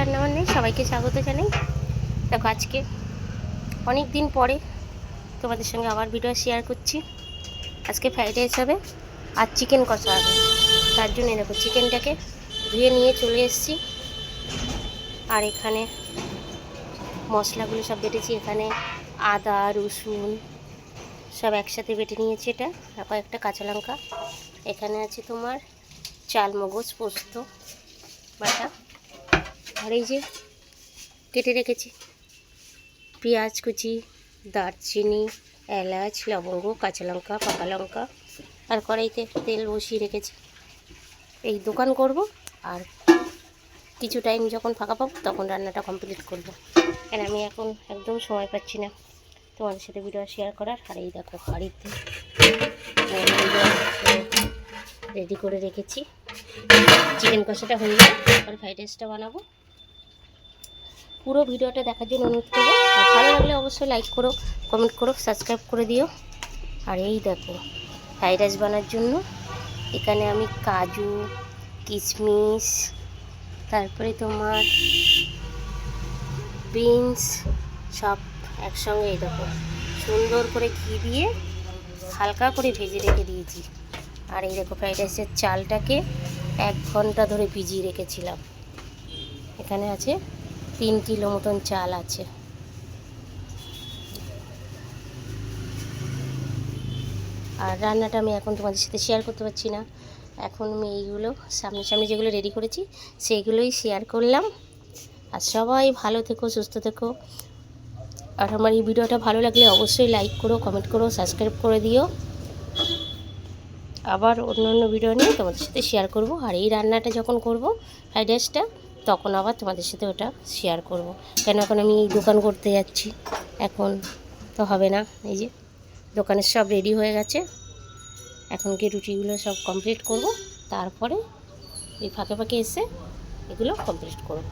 রান্নাবান্নায় সবাইকে স্বাগত জানাই। দেখো আজকে অনেক দিন পরে তোমাদের সঙ্গে আবার ভিডিও শেয়ার করছি। আজকে ফ্রাইড রাইস হবে আর চিকেন কষা হবে। তার জন্য দেখো চিকেনটাকে ধুয়ে নিয়ে চলে এসেছি। আর এখানে মশলাগুলো সব বেটেছি। এখানে আদা রসুন সব একসাথে বেটে নিয়েছি। এটা আর কয়েকটা কাঁচা লঙ্কা। এখানে আছে তোমার চাল মগজ পোস্ত বাটা। আর এই যে কেটে রেখেছি পেঁয়াজ কুচি, দারচিনি, এলাচ, লবঙ্গ, কাঁচা লঙ্কা, পাকা লঙ্কা। আর কড়াইতে তেল বসিয়ে রেখেছি। এই দোকান করব আর কিছু টাইম যখন ফাঁকা পাবো তখন রান্নাটা কমপ্লিট করব। কেন আমি এখন একদম সময় পাচ্ছি না তোমাদের সাথে ভিডিও শেয়ার করার। আর এই দেখো বাড়িতে রেডি করে রেখেছি। চিকেন কষাটা হয়ে যাবে, তারপরে ফ্রাইড রাইসটা বানাবো। পুরো ভিডিওটা দেখার জন্য অনুরোধ করবো। আর ভালো লাগলে অবশ্যই লাইক করো, কমেন্ট করো, সাবস্ক্রাইব করে দিও। আর এই দেখো ফ্রাইড রাইস বানার জন্য এখানে আমি কাজু, কিশমিশ, তারপরে তোমার বিনস সব একসঙ্গে এই দেখো সুন্দর করে ঘি দিয়ে হালকা করে ভেজে রেখে দিয়েছি। আর এই দেখো ফ্রাইড রাইসের চালটাকে 1 ঘন্টা ধরে ভিজিয়ে রেখেছিলাম। এখানে আছে 3 কিলো মতন চাল আছে। আর রান্নাটা আমি এখন তোমাদের সাথে শেয়ার করতে পারছি না। এখন আমি এইগুলো সামনে যেগুলো রেডি করেছি সেইগুলোই শেয়ার করলাম। আর সবাই ভালো থেকো, সুস্থ থেকো। আর আমার এই ভিডিওটা ভালো লাগলে অবশ্যই লাইক করো, কমেন্ট করো, সাবস্ক্রাইব করে দিও। আবার অন্য ভিডিও নিয়ে তোমাদের সাথে শেয়ার করব। আর এই রান্নাটা যখন করব ফ্রাইড রাইসটা তখন আবার তোমাদের সাথে ওটা শেয়ার করব। কেন এখন আমি দোকান করতে যাচ্ছি, এখন তো হবে না। এই যে দোকানের সব রেডি হয়ে গেছে। এখন কি রুটিগুলো সব কমপ্লিট করব, তারপরে এই ফাঁকে ফাঁকে এসে এগুলো কমপ্লিট করব।